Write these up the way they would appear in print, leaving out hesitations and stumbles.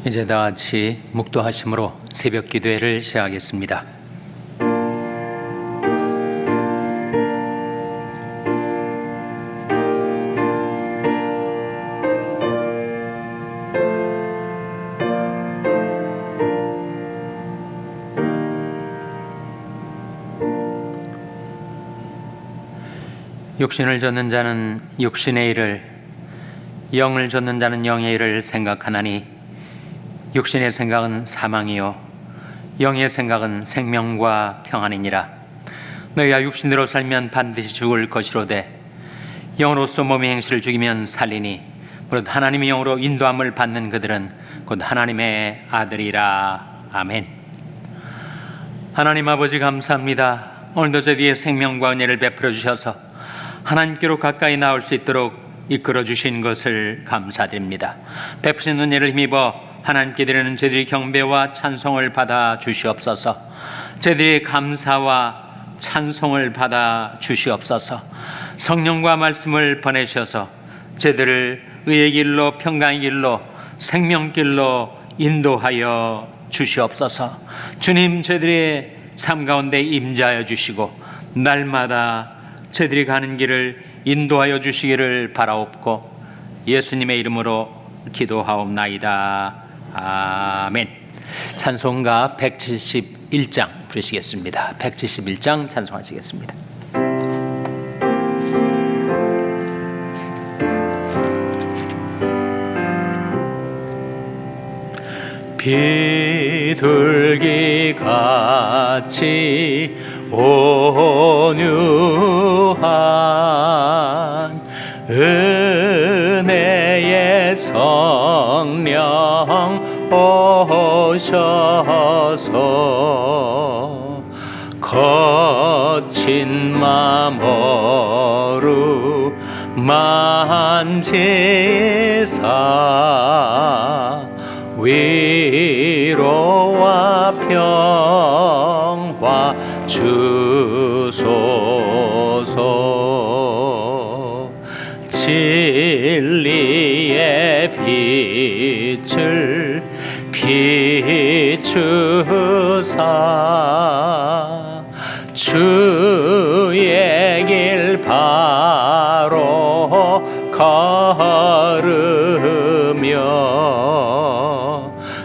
이제 다 같이 묵도하심으로 새벽 기도회를 시작하겠습니다. 육신을 좇는 자는 육신의 일을, 영을 좇는 자는 영의 일을 생각하나니 육신의 생각은 사망이요 영의 생각은 생명과 평안이니라. 너희가 육신으로 살면 반드시 죽을 것이로되 영으로서 몸의 행실을 죽이면 살리니 무릇 하나님의 영으로 인도함을 받는 그들은 곧 하나님의 아들이라. 아멘. 하나님 아버지 감사합니다. 오늘도 저희에게 생명과 은혜를 베풀어 주셔서 하나님께로 가까이 나올 수 있도록 이끌어 주신 것을 감사드립니다. 베푸신 은혜를 힘입어 하나님께 드리는 저희들의 경배와 찬송을 받아 주시옵소서. 저희들의 감사와 찬송을 받아 주시옵소서. 성령과 말씀을 보내셔서 저희들을 의의 길로, 평강의 길로, 생명길로 인도하여 주시옵소서. 주님, 저희들의 삶 가운데 임재하여 주시고 날마다 저희들이 가는 길을 인도하여 주시기를 바라옵고 예수님의 이름으로 기도하옵나이다. 아멘. 찬송가 171장 부르시겠습니다. 171장 찬송하시겠습니다. 비둘기같이 온유한 은혜의 성령 오셔서 거친 맘 어루만지사 위로와 평화 주소서. 진리의 빛을 비추사 주의 길 바로 걸으며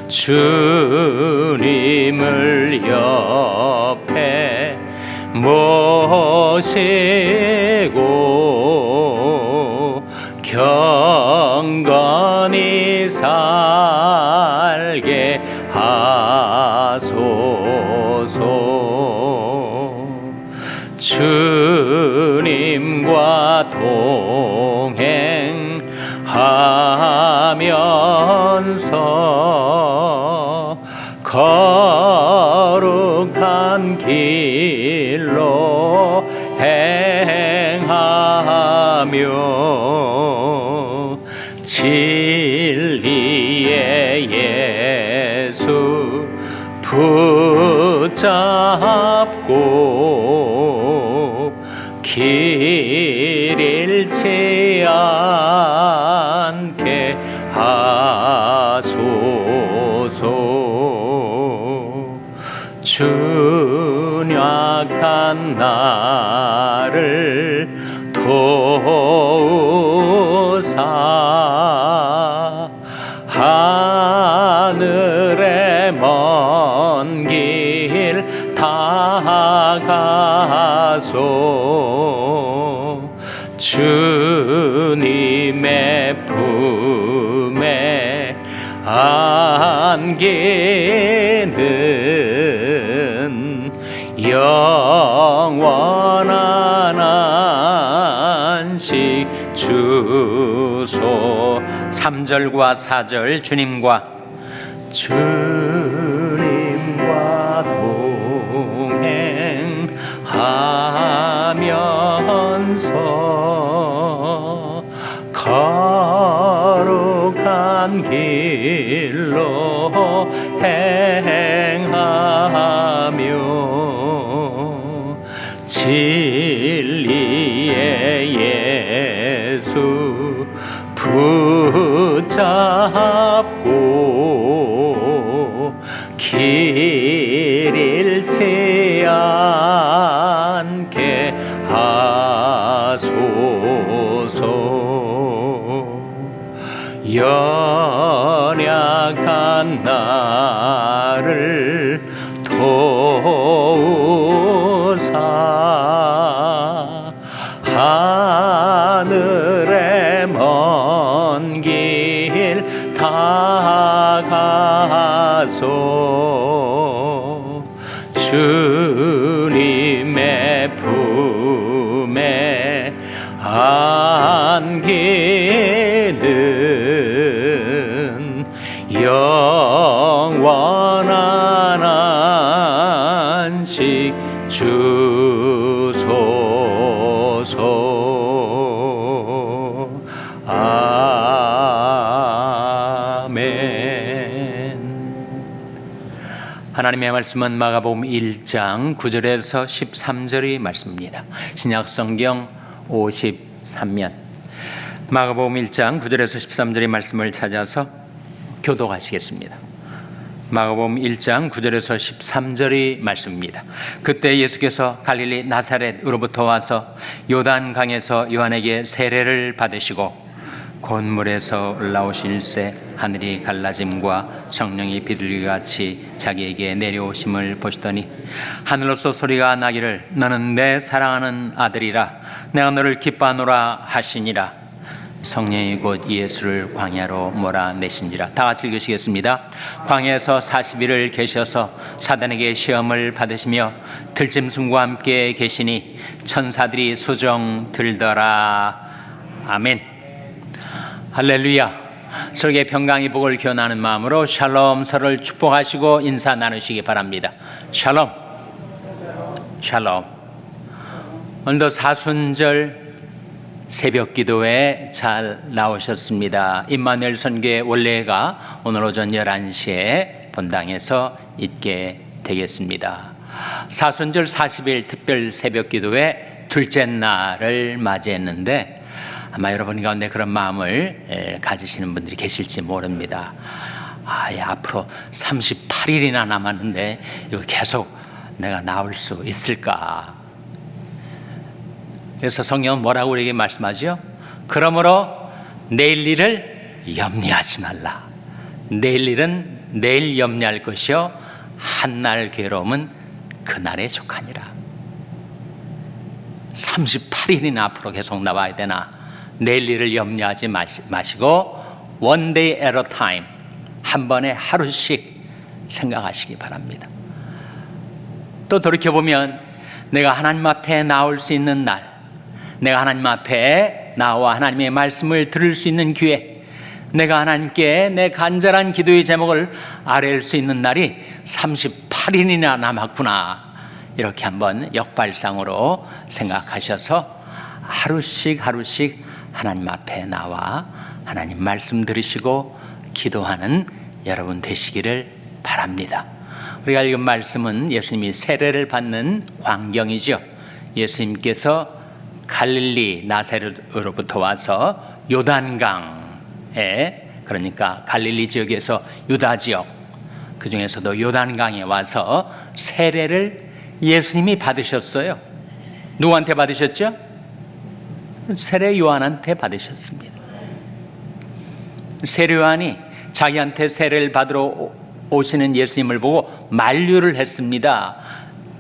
주님을 옆에 모시고 경건히 살게 하소서. 주님과 동행하면서 거룩한 길로 행하며 진리의 예수 붙잡고 길 잃지 않게 하소서. 준약한 나를 도우사 하늘의 먼 길 다가서 주님의 품에 안기는 영원한 안식 주소. 3절과 4절 주님과 동행하면서 거룩한 길로 행하며 진리의 예수 붙잡고 길 잃지 않게 하소서. 연약한 나를 도우사 하늘의 먼 길 다가서 주님의 품에 안기는 영원한 안식 주소서. 아멘. 하나님의 말씀은 마가복음 1장 9절에서 13절의 말씀입니다. 신약성경 53면 마가복음 1장 9절에서 13절의 말씀을 찾아서 교독하시겠습니다. 마가복음 1장 9절에서 13절의 말씀입니다. 그때 예수께서 갈릴리 나사렛으로부터 와서 요단강에서 요한에게 세례를 받으시고 곤물에서 올라오실새 하늘이 갈라짐과 성령이 비둘기같이 자기에게 내려오심을 보시더니 하늘로서 소리가 나기를 너는 내 사랑하는 아들이라 내가 너를 기뻐하노라 하시니라. 성령이 곧 예수를 광야로 몰아내신지라. 다 같이 읽으시겠습니다. 광야에서 40일을 계셔서 사단에게 시험을 받으시며 들짐승과 함께 계시니 천사들이 수종 들더라. 아멘. 할렐루야. 서로에게 평강의 복을 기원하는 마음으로 샬롬, 서로를 축복하시고 인사 나누시기 바랍니다. 샬롬. 샬롬. 오늘도 사순절 새벽 기도에 잘 나오셨습니다. 임마누엘 선교회 원래가 오늘 오전 11시에 본당에서 있게 되겠습니다. 사순절 40일 특별 새벽 기도회 둘째 날을 맞이했는데 아마 여러분 가운데 그런 마음을 가지시는 분들이 계실지 모릅니다. 앞으로 38일이나 남았는데 이거 계속 내가 나올 수 있을까? 그래서 성경은 뭐라고 우리에게 말씀하죠? 그러므로 내일 일을 염려하지 말라. 내일 일은 내일 염려할 것이요 한날 괴로움은 그날에 족하니라. 38일이나 앞으로 계속 나와야 되나? 내일 일을 염려하지 마시고 one day at a time, 한 번에 하루씩 생각하시기 바랍니다. 또 돌이켜보면 내가 하나님 앞에 나올 수 있는 날, 내가 하나님 앞에 나와 하나님의 말씀을 들을 수 있는 기회, 내가 하나님께 내 간절한 기도의 제목을 아뢰을 수 있는 날이 38일이나 남았구나. 이렇게 한번 역발상으로 생각하셔서 하루씩 하나님 앞에 나와 하나님 말씀 들으시고 기도하는 여러분 되시기를 바랍니다. 우리가 읽은 말씀은 예수님이 세례를 받는 광경이죠. 예수님께서 갈릴리 나사렛으로부터 와서 요단강에, 그러니까 갈릴리 지역에서 유다 지역, 그 중에서도 요단강에 와서 세례를 예수님이 받으셨어요. 누구한테 받으셨죠? 세례 요한한테 받으셨습니다. 세례 요한이 자기한테 세례를 받으러 오시는 예수님을 보고 만류를 했습니다.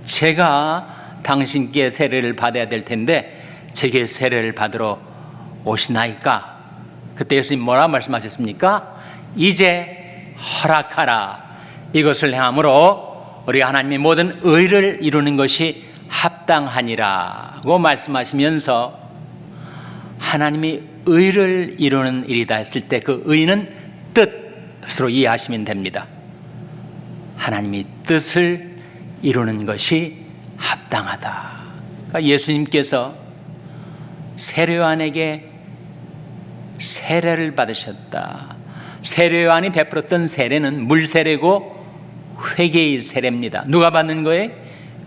제가 당신께 세례를 받아야 될 텐데 제게 세례를 받으러 오시나이까? 그때 예수님 뭐라 말씀하셨습니까? 이제 허락하라. 이것을 행함으로 우리가 하나님의 모든 의를 이루는 것이 합당하니라고 말씀하시면서 하나님이 의를 이루는 일이다 했을 때 그 의는 뜻으로 이해하시면 됩니다. 하나님이 뜻을 이루는 것이 합당하다. 그러니까 예수님께서 세례 요한에게 세례를 받으셨다. 세례 요한이 베풀었던 세례는 물세례고 회개의 세례입니다. 누가 받는 거예요?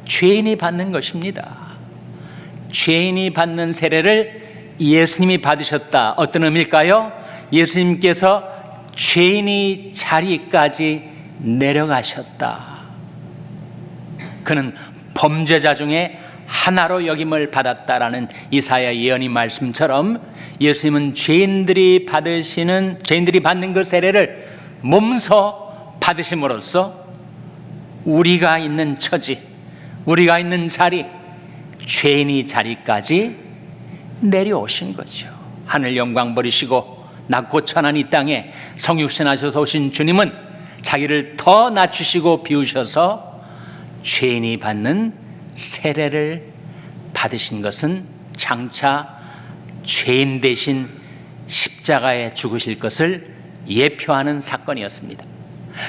죄인이 받는 것입니다. 죄인이 받는 세례를 예수님이 받으셨다. 어떤 의미일까요? 예수님께서 죄인의 자리까지 내려가셨다. 그는 범죄자 중에 하나로 여김을 받았다라는 이사야 예언의 말씀처럼 예수님은 죄인들이 받는 그 세례를 몸소 받으심으로써 우리가 있는 처지, 우리가 있는 자리, 죄인의 자리까지 내려오신 거죠. 하늘 영광 버리시고 낮고 천한 이 땅에 성육신하셔서 오신 주님은 자기를 더 낮추시고 비우셔서 죄인이 받는 세례를 받으신 것은 장차 죄인 대신 십자가에 죽으실 것을 예표하는 사건이었습니다.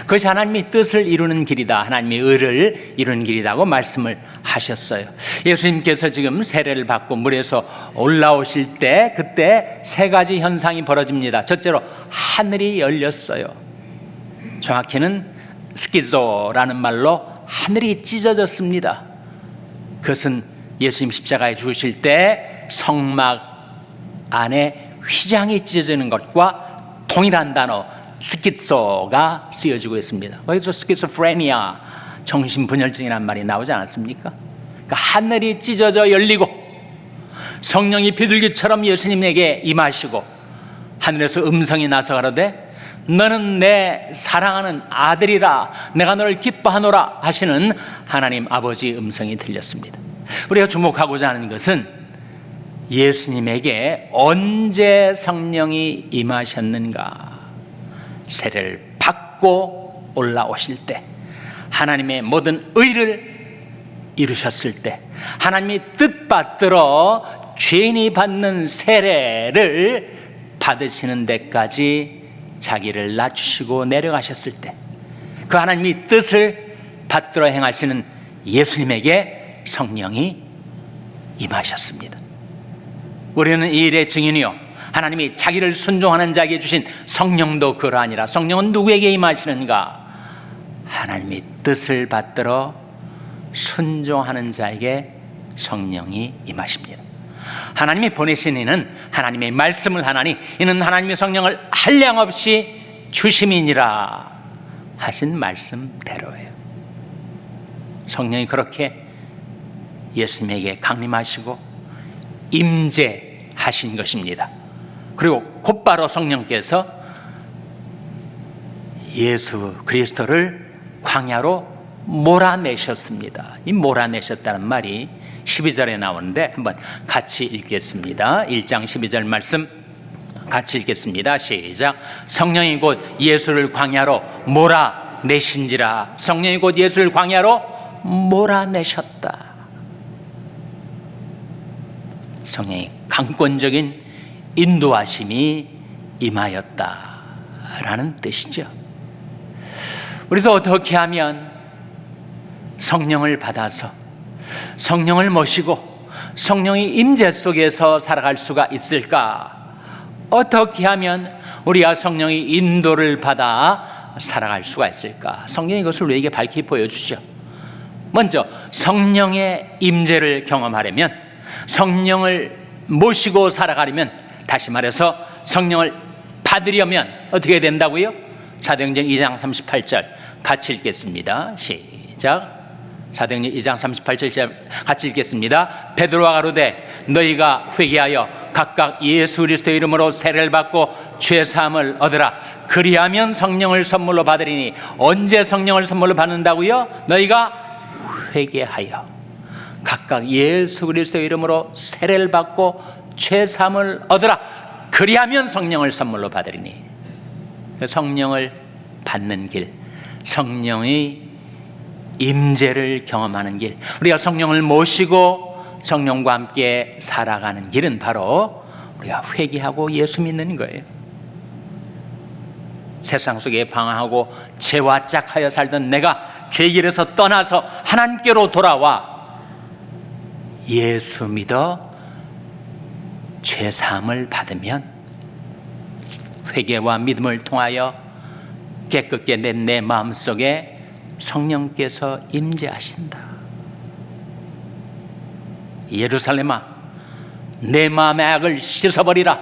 그것이 하나님의 뜻을 이루는 길이다, 하나님의 의를 이루는 길이라고 말씀을 하셨어요. 예수님께서 지금 세례를 받고 물에서 올라오실 때 그때 세 가지 현상이 벌어집니다. 첫째로 하늘이 열렸어요. 정확히는 스키조라는 말로 하늘이 찢어졌습니다. 그것은 예수님 십자가에 죽으실 때 성막 안에 휘장이 찢어지는 것과 동일한 단어 스키소가 쓰여지고 있습니다. 거기서 스키소프레니아, 정신분열증이라는 말이 나오지 않았습니까? 그러니까 하늘이 찢어져 열리고 성령이 비둘기처럼 예수님에게 임하시고 하늘에서 음성이 나서 가로되 너는 내 사랑하는 아들이라 내가 너를 기뻐하노라 하시는 하나님 아버지의 음성이 들렸습니다. 우리가 주목하고자 하는 것은 예수님에게 언제 성령이 임하셨는가? 세례를 받고 올라오실 때, 하나님의 모든 의를 이루셨을 때, 하나님이 뜻받들어 죄인이 받는 세례를 받으시는 데까지 자기를 낮추시고 내려가셨을 때, 그 하나님의 뜻을 받들어 행하시는 예수님에게 성령이 임하셨습니다. 우리는 이 일의 증인이요 하나님이 자기를 순종하는 자에게 주신 성령도 그러하니라. 성령은 누구에게 임하시는가? 하나님의 뜻을 받들어 순종하는 자에게 성령이 임하십니다. 하나님이 보내신 이는 하나님의 말씀을 하나니 이는 하나님의 성령을 한량없이 주심이니라 하신 말씀대로예요. 성령이 그렇게 예수님에게 강림하시고 임재하신 것입니다. 그리고 곧바로 성령께서 예수 그리스도를 광야로 몰아내셨습니다. 이 몰아내셨다는 말이 12절에 나오는데 한번 같이 읽겠습니다. 1장 12절 말씀 같이 읽겠습니다. 시작. 성령이 곧 예수를 광야로 몰아내신지라. 성령이 곧 예수를 광야로 몰아내셨다. 성령의 강권적인 인도하심이 임하였다라는 뜻이죠. 우리도 어떻게 하면 성령을 받아서 성령을 모시고 성령의 임재 속에서 살아갈 수가 있을까? 어떻게 하면 우리가 성령의 인도를 받아 살아갈 수가 있을까? 성령이 이것을 우리에게 밝히 보여주죠. 먼저 성령의 임재를 경험하려면, 성령을 모시고 살아가려면, 다시 말해서 성령을 받으려면 어떻게 된다고요? 사도행전 2장 38절 같이 읽겠습니다. 시작. 사도행전 2장 38절 같이 읽겠습니다. 베드로가 가로되 너희가 회개하여 각각 예수 그리스도의 이름으로 세례를 받고 죄 사함을 얻으라. 그리하면 성령을 선물로 받으리니. 언제 성령을 선물로 받는다고요? 너희가 회개하여 각각 예수 그리스도의 이름으로 세례를 받고 죄 사함을 얻으라. 그리하면 성령을 선물로 받으리니. 성령을 받는 길, 성령의 임재를 경험하는 길, 우리가 성령을 모시고 성령과 함께 살아가는 길은 바로 우리가 회개하고 예수 믿는 거예요. 세상 속에 방황하고 죄와 짝하여 살던 내가 죄 길에서 떠나서 하나님께로 돌아와 예수 믿어 죄 사함을 받으면 회개와 믿음을 통하여 깨끗게 된 내 마음속에 성령께서 임재하신다. 예루살렘아, 내 마음의 악을 씻어버리라.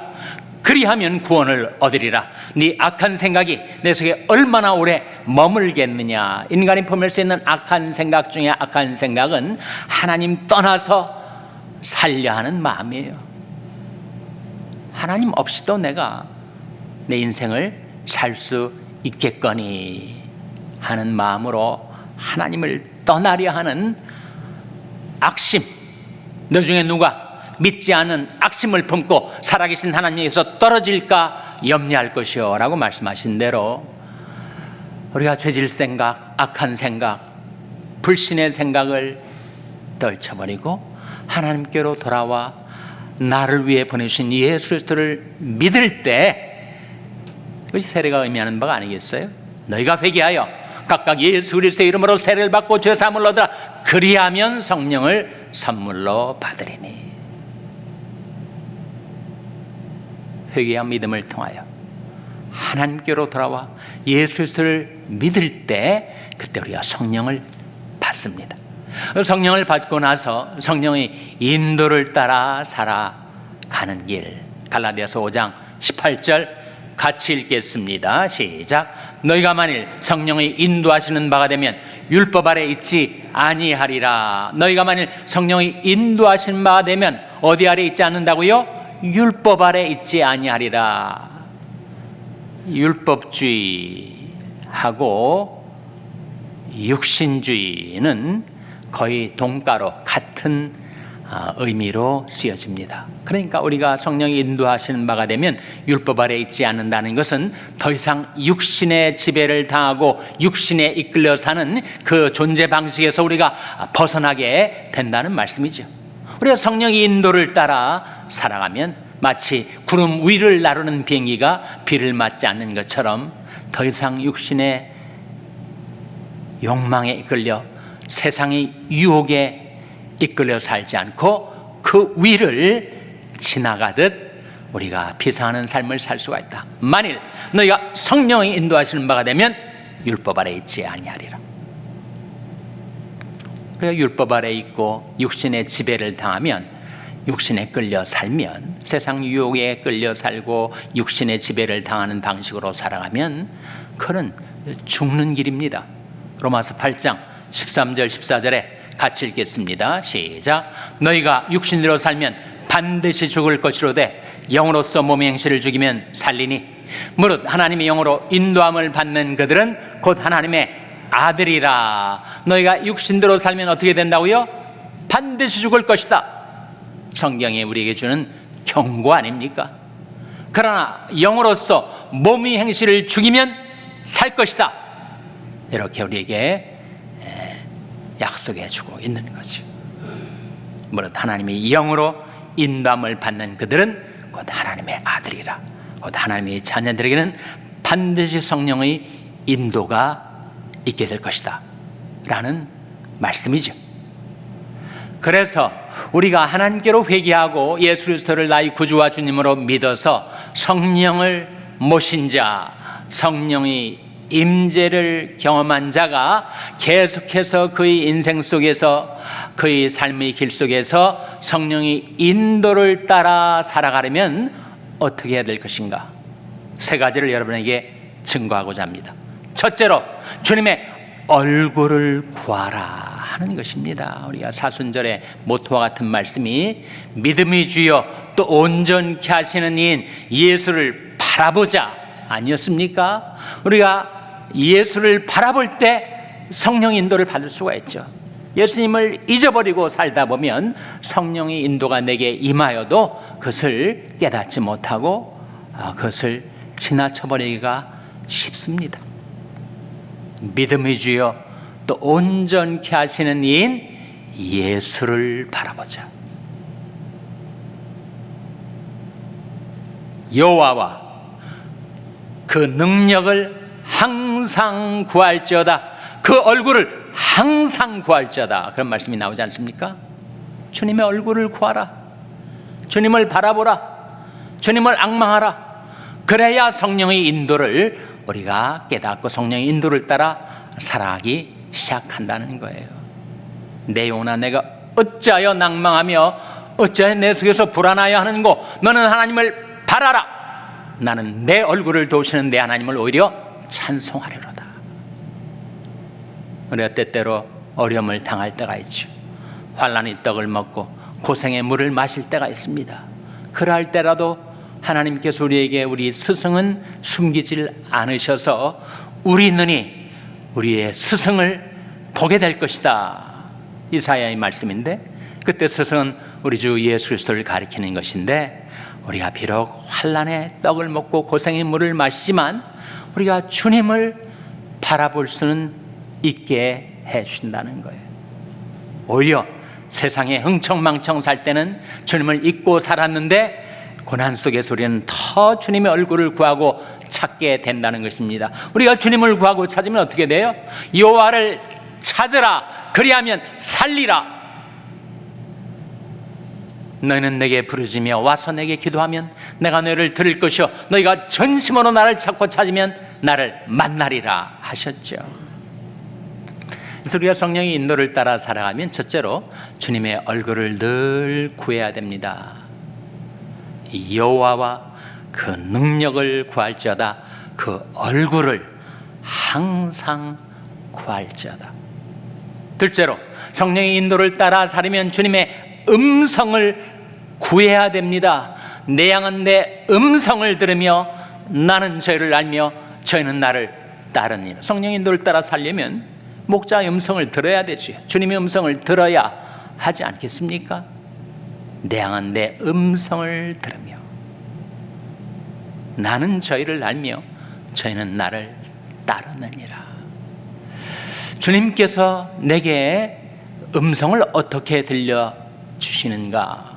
그리하면 구원을 얻으리라. 네 악한 생각이 내 속에 얼마나 오래 머물겠느냐. 인간이 품을 수 있는 악한 생각 중에 악한 생각은 하나님 떠나서 살려 하는 마음이에요. 하나님 없이도 내가 내 인생을 살 수 있겠거니 하는 마음으로 하나님을 떠나려 하는 악심. 너 중에 누가 믿지 않은 악심을 품고 살아계신 하나님에게서 떨어질까 염려할 것이요 라고 말씀하신 대로 우리가 죄질 생각, 악한 생각, 불신의 생각을 떨쳐버리고 하나님께로 돌아와 나를 위해 보내주신 예수 그리스도를 믿을 때, 그것이 세례가 의미하는 바가 아니겠어요? 너희가 회개하여 각각 예수 그리스도의 이름으로 세례를 받고 죄사함을 얻으라. 그리하면 성령을 선물로 받으리니. 회개와 믿음을 통하여 하나님께로 돌아와 예수 그리스도를 믿을 때 그때 우리가 성령을 받습니다. 성령을 받고 나서 성령의 인도를 따라 살아가는 길. 갈라디아서 5장 18절 같이 읽겠습니다. 시작. 너희가 만일 성령의 인도하시는 바가 되면 율법 아래 있지 아니하리라. 너희가 만일 성령의 인도하시는 바가 되면 어디 아래 있지 않는다고요? 율법 아래 있지 아니하리라. 율법주의하고 육신주의는 거의 동가로 같은 의미로 쓰여집니다. 그러니까 우리가 성령이 인도하시는 바가 되면 율법 아래 있지 않는다는 것은 더 이상 육신의 지배를 당하고 육신에 이끌려 사는 그 존재 방식에서 우리가 벗어나게 된다는 말씀이죠. 우리가 성령의 인도를 따라 살아가면 마치 구름 위를 나르는 비행기가 비를 맞지 않는 것처럼 더 이상 육신의 욕망에 이끌려 세상의 유혹에 이끌려 살지 않고 그 위를 지나가듯 우리가 피상하는 삶을 살 수가 있다. 만일 너희가 성령이 인도하시는 바가 되면 율법 아래 있지 아니하리라. 우리가 율법 아래 있고 육신의 지배를 당하면, 육신에 끌려 살면, 세상 유혹에 끌려 살고 육신의 지배를 당하는 방식으로 살아가면 그는 죽는 길입니다. 로마서 8장 13절 14절에 같이 읽겠습니다. 시작. 너희가 육신으로 살면 반드시 죽을 것이로되 영으로서 몸의 행실을 죽이면 살리니 무릇 하나님의 영으로 인도함을 받는 그들은 곧 하나님의 아들이라. 너희가 육신대로 살면 어떻게 된다고요? 반드시 죽을 것이다. 성경이 우리에게 주는 경고 아닙니까? 그러나 영으로서 몸의 행실을 죽이면 살 것이다. 이렇게 우리에게 약속해 주고 있는 거죠. 무릇 하나님의 영으로 인도함을 받는 그들은 곧 하나님의 아들이라. 곧 하나님의 자녀들에게는 반드시 성령의 인도가 있게 될 것이다 라는 말씀이죠. 그래서 우리가 하나님께로 회개하고 예수 그리스도를 나의 구주와 주님으로 믿어서 성령을 모신 자, 성령의 임재를 경험한 자가 계속해서 그의 인생 속에서, 그의 삶의 길 속에서 성령의 인도를 따라 살아가려면 어떻게 해야 될 것인가? 세 가지를 여러분에게 증거하고자 합니다. 첫째로 주님의 얼굴을 구하라 하는 것입니다. 우리가 사순절의 모토와 같은 말씀이 믿음의 주여 또 온전케 하시는 이인 예수를 바라보자 아니었습니까? 우리가 예수를 바라볼 때 성령 인도를 받을 수가 있죠. 예수님을 잊어버리고 살다 보면 성령의 인도가 내게 임하여도 그것을 깨닫지 못하고 그것을 지나쳐버리기가 쉽습니다. 믿음의 주여 또 온전케 하시는 이인 예수를 바라보자. 여호와와 그 능력을 항상 구할지어다. 그 얼굴을 항상 구할지어다. 그런 말씀이 나오지 않습니까? 주님의 얼굴을 구하라. 주님을 바라보라. 주님을 앙망하라. 그래야 성령의 인도를 우리가 깨닫고 성령의 인도를 따라 살아가기 시작한다는 거예요. 내 영혼아 내가 어찌하여 낭망하며 어찌하여 내 속에서 불안하여 하는고 너는 하나님을 바라라. 나는 내 얼굴을 도우시는 내 하나님을 오히려 찬송하리로다. 우리가 때때로 어려움을 당할 때가 있죠. 환난의 떡을 먹고 고생의 물을 마실 때가 있습니다. 그러할 때라도 하나님께서 우리에게 우리 스승은 숨기질 않으셔서 우리 눈이 우리의 스승을 보게 될 것이다. 이사야의 말씀인데, 그때 스승은 우리 주 예수 그리스도를 가리키는 것인데, 우리가 비록 환난의 떡을 먹고 고생의 물을 마시지만 우리가 주님을 바라볼 수는 있게 해주신다는 거예요. 오히려 세상에 흥청망청 살 때는 주님을 잊고 살았는데 고난 속에서 우리는 더 주님의 얼굴을 구하고 찾게 된다는 것입니다. 우리가 주님을 구하고 찾으면 어떻게 돼요? 여호와를 찾으라, 그리하면 살리라. 너희는 내게 부르짖으며 와서 내게 기도하면 내가 너희를 들을 것이요 너희가 전심으로 나를 찾고 찾으면 나를 만나리라 하셨죠. 그래서 우리가 성령의 인도를 따라 살아가면 첫째로 주님의 얼굴을 늘 구해야 됩니다. 여호와와 그 능력을 구할지어다, 그 얼굴을 항상 구할지어다. 둘째로 성령의 인도를 따라 살면 주님의 음성을 구해야 됩니다. 내 양은 내 음성을 들으며 나는 저희를 알며 저희는 나를 따르니라. 성령의 인도를 따라 살려면 목자의 음성을 들어야 되죠. 주님의 음성을 들어야 하지 않겠습니까? 내 양은 내 음성을 들으며 나는 저희를 알며 저희는 나를 따르느니라. 주님께서 내게 음성을 어떻게 들려주시는가?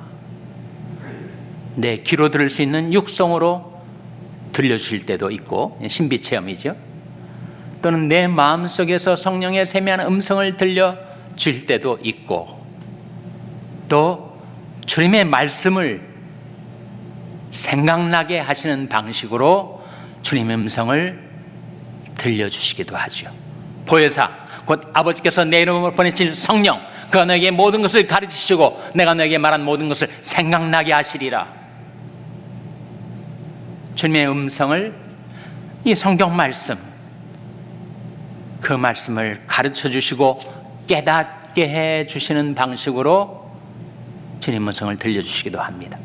내 귀로 들을 수 있는 육성으로 들려주실 때도 있고, 신비체험이죠. 또는 내 마음속에서 성령의 세미한 음성을 들려줄 때도 있고, 또 주님의 말씀을 생각나게 하시는 방식으로 주님의 음성을 들려주시기도 하죠. 보혜사, 곧 아버지께서 내 이름으로 보내실 성령, 그가 너에게 모든 것을 가르치시고 내가 너에게 말한 모든 것을 생각나게 하시리라. 주님의 음성을, 이 성경 말씀, 그 말씀을 가르쳐 주시고 깨닫게 해 주시는 방식으로 주님 음성을 들려주시기도 합니다.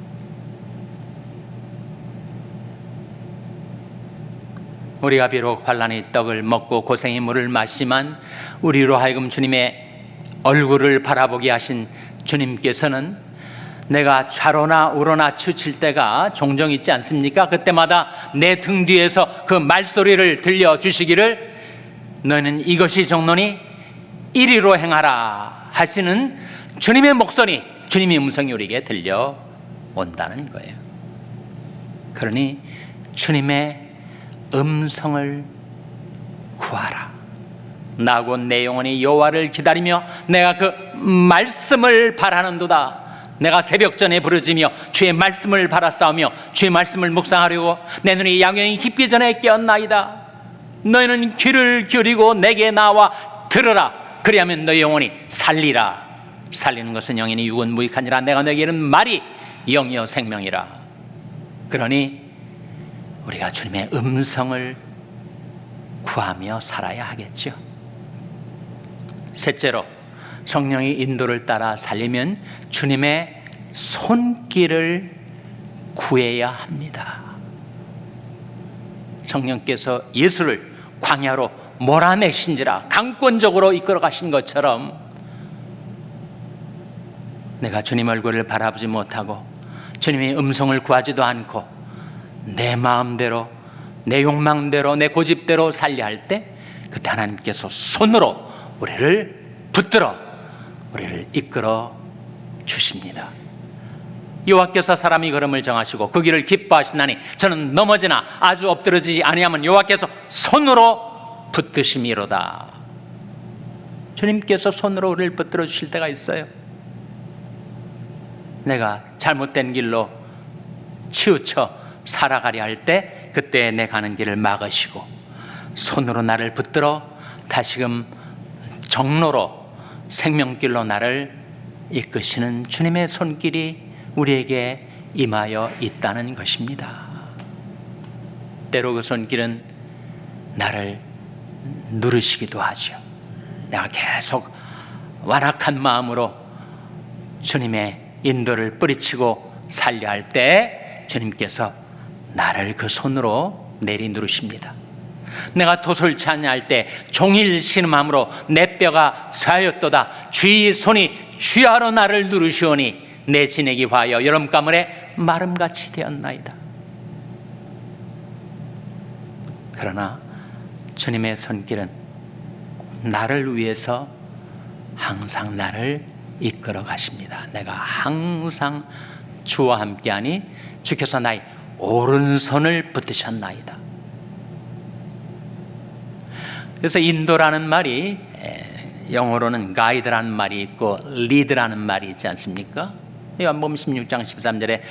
우리가 비록 환난의 떡을 먹고 고생의 물을 마시지만 우리로 하여금 주님의 얼굴을 바라보게 하신 주님께서는 내가 좌로나 우로나 치우칠 때가 종종 있지 않습니까? 그때마다 내 등 뒤에서 그 말소리를 들려주시기를 너희는 이것이 정론이 이리로 행하라 하시는 주님의 목소리, 주님의 음성이 우리에게 들려온다는 거예요. 그러니 주님의 음성을 구하라. 나고 내 영혼이 여호와를 기다리며 내가 그 말씀을 바라는도다. 내가 새벽 전에 부르짖으며 주의 말씀을 바라싸우며 주의 말씀을 묵상하려고 내 눈이 양영이 깊기 전에 깨었나이다. 너희는 귀를 기울이고 내게 나와 들으라. 그리하면 너희 영혼이 살리라. 살리는 것은 영이니 육은 무익하니라. 내가 너에게 이른 말이 영이요 생명이라. 그러니 우리가 주님의 음성을 구하며 살아야 하겠죠. 셋째로 성령의 인도를 따라 살려면 주님의 손길을 구해야 합니다. 성령께서 예수를 광야로 몰아내신지라 강권적으로 이끌어 가신 것처럼 내가 주님 얼굴을 바라보지 못하고 주님의 음성을 구하지도 않고 내 마음대로, 내 욕망대로, 내 고집대로 살려 할 때 그때 하나님께서 손으로 우리를 붙들어 우리를 이끌어 주십니다. 여호와께서 사람이 걸음을 정하시고 그 길을 기뻐하시나니 저는 넘어지나 아주 엎드러지지 아니하면 여호와께서 손으로 붙드심이로다. 주님께서 손으로 우리를 붙들어 주실 때가 있어요. 내가 잘못된 길로 치우쳐 살아가려 할 때 그때 내 가는 길을 막으시고 손으로 나를 붙들어 다시금 정로로 생명길로 나를 이끄시는 주님의 손길이 우리에게 임하여 있다는 것입니다. 때로 그 손길은 나를 누르시기도 하죠. 내가 계속 완악한 마음으로 주님의 인도를 뿌리치고 살려 할 때 주님께서 나를 그 손으로 내리 누르십니다. 내가 도솔치 아니할 때 종일 신음함으로 내 뼈가 쇠하였도다. 주의 손이 주야로 나를 누르시오니 내 진액이 화하여 여름 가물에 마름같이 되었나이다. 그러나 주님의 손길은 나를 위해서 항상 나를 이끌어 가십니다. 내가 항상 주와 함께하니 주께서 나의 오른손을 붙드셨나이다. 그래서 인도라는 말이 영어로는 가이드라는 말이 있고 리드라는 말이 있지 않습니까? 요한복음 16장 13절에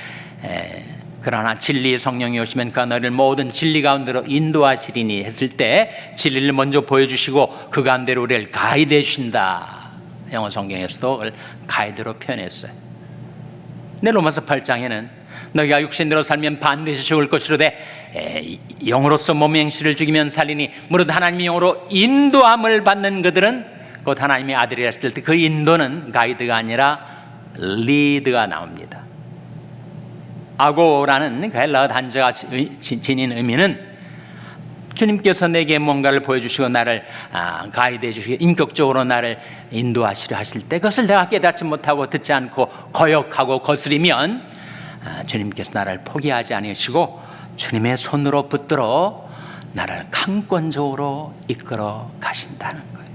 그러나 진리의 성령이 오시면 그가 너희를 모든 진리 가운데로 인도하시리니 했을 때 진리를 먼저 보여주시고 그 가운데로 우리를 가이드해 주신다. 영어 성경에서도 그걸 가이드로 표현했어요. 근데 로마서 8장에는 너희가 육신대로 살면 반드시 죽을 것이로되 영으로서 몸의 행실을 죽이면 살리니 무릇 하나님의 영으로 인도함을 받는 그들은 곧 하나님의 아들이라 했을 때 그 인도는 가이드가 아니라 리드가 나옵니다. 아고라는 그 헬라어 단어가 지닌 의미는 주님께서 내게 뭔가를 보여주시고 나를 가이드해 주시고 인격적으로 나를 인도하시려 하실 때 그것을 내가 깨닫지 못하고 듣지 않고 거역하고 거스리면 주님께서 나를 포기하지 않으시고 주님의 손으로 붙들어 나를 강권적으로 이끌어 가신다는 거예요.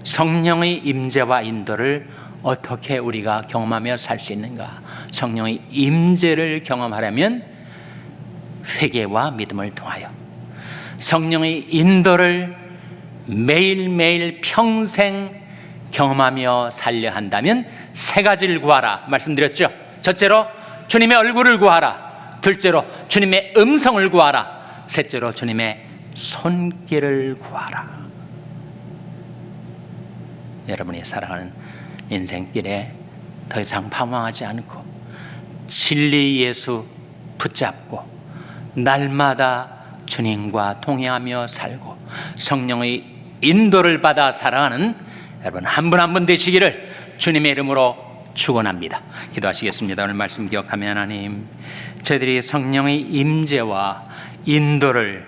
성령의 임재와 인도를 어떻게 우리가 경험하며 살 수 있는가? 성령의 임재를 경험하려면 회개와 믿음을 통하여 성령의 인도를 매일매일 평생 경험하며 살려 한다면 세 가지를 구하라 말씀드렸죠. 첫째로 주님의 얼굴을 구하라. 둘째로 주님의 음성을 구하라. 셋째로 주님의 손길을 구하라. 여러분이 살아가는 인생길에 더 이상 방황하지 않고 진리 예수 붙잡고 날마다 주님과 동행하며 살고 성령의 인도를 받아 살아가는 여러분 한 분 한 분 되시기를 주님의 이름으로 축원합니다. 기도하시겠습니다. 오늘 말씀 기억하며 하나님, 저희들이 성령의 임재와 인도를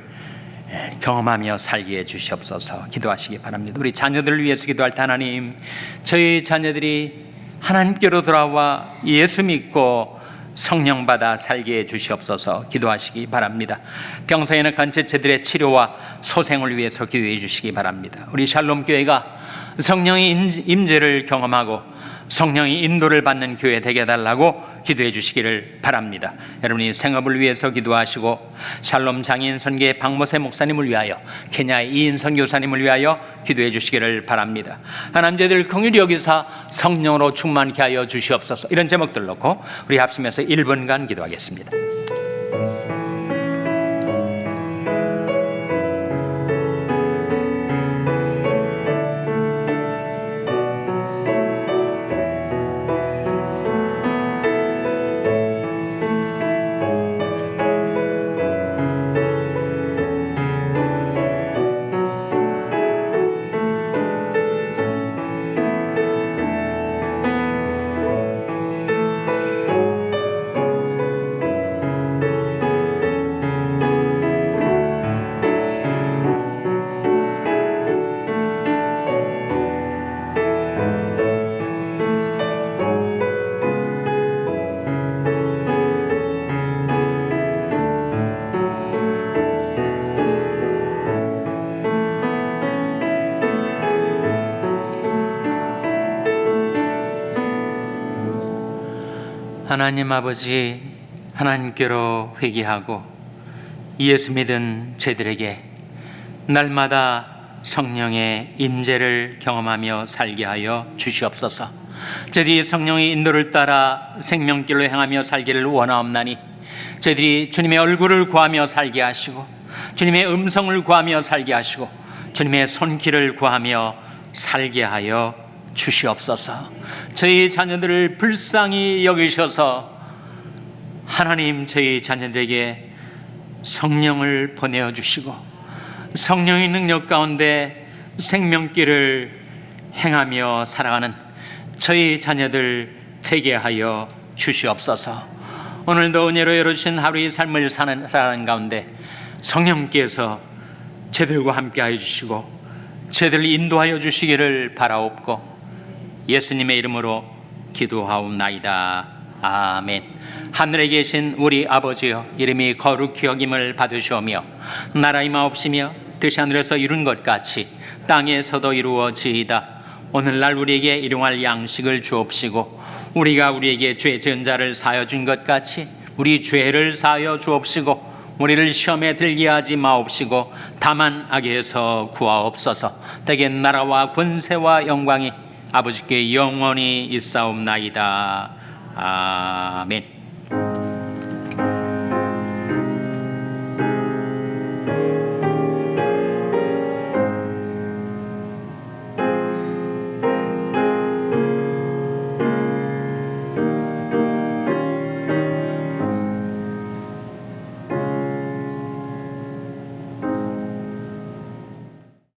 경험하며 살게 해 주시옵소서. 기도하시기 바랍니다. 우리 자녀들을 위해서 기도할 때 하나님, 저희 자녀들이 하나님께로 돌아와 예수 믿고 성령 받아 살게 해 주시옵소서. 기도하시기 바랍니다. 병상에는 간체체들의 치료와 소생을 위해서 기도해 주시기 바랍니다. 우리 샬롬 교회가 성령의 임재를 경험하고 성령의 인도를 받는 교회 되게 해달라고 기도해 주시기를 바랍니다. 여러분이 생업을 위해서 기도하시고 샬롬 장인 선교의 박모세 목사님을 위하여 케냐의 이인선 교사님을 위하여 기도해 주시기를 바랍니다. 하나님 저희들 긍휼히 여기사 성령으로 충만케 하여 주시옵소서. 이런 제목들 놓고 우리 합심해서 1분간 기도하겠습니다. 하나님 아버지, 하나님께로 회개하고 예수 믿은 저희들에게 날마다 성령의 임재를 경험하며 살게 하여 주시옵소서. 저희들이 성령의 인도를 따라 생명길로 행하며 살기를 원하옵나니 저희들이 주님의 얼굴을 구하며 살게 하시고 주님의 음성을 구하며 살게 하시고 주님의 손길을 구하며 살게 하여 주시옵소서. 저희 자녀들을 불쌍히 여기셔서 하나님, 저희 자녀들에게 성령을 보내어 주시고 성령의 능력 가운데 생명길을 행하며 살아가는 저희 자녀들 되게 하여 주시옵소서. 오늘도 은혜로 열어주신 하루의 삶을 살아가는 가운데 성령께서 저들과 함께 하여 주시고 저들을 인도하여 주시기를 바라옵고 예수님의 이름으로 기도하옵나이다. 아멘. 하늘에 계신 우리 아버지여, 이름이 거룩히 여김을 받으시오며 나라의 마옵시며 뜻이 하늘에서 이룬 것 같이 땅에서도 이루어지이다. 오늘날 우리에게 일용할 양식을 주옵시고 우리가 우리에게 죄 지은 자를 사하여 준 것 같이 우리 죄를 사하여 주옵시고 우리를 시험에 들게 하지 마옵시고 다만 악에서 구하옵소서. 대개 나라와 권세와 영광이 아버지께 영원히 있사옵나이다. 아멘.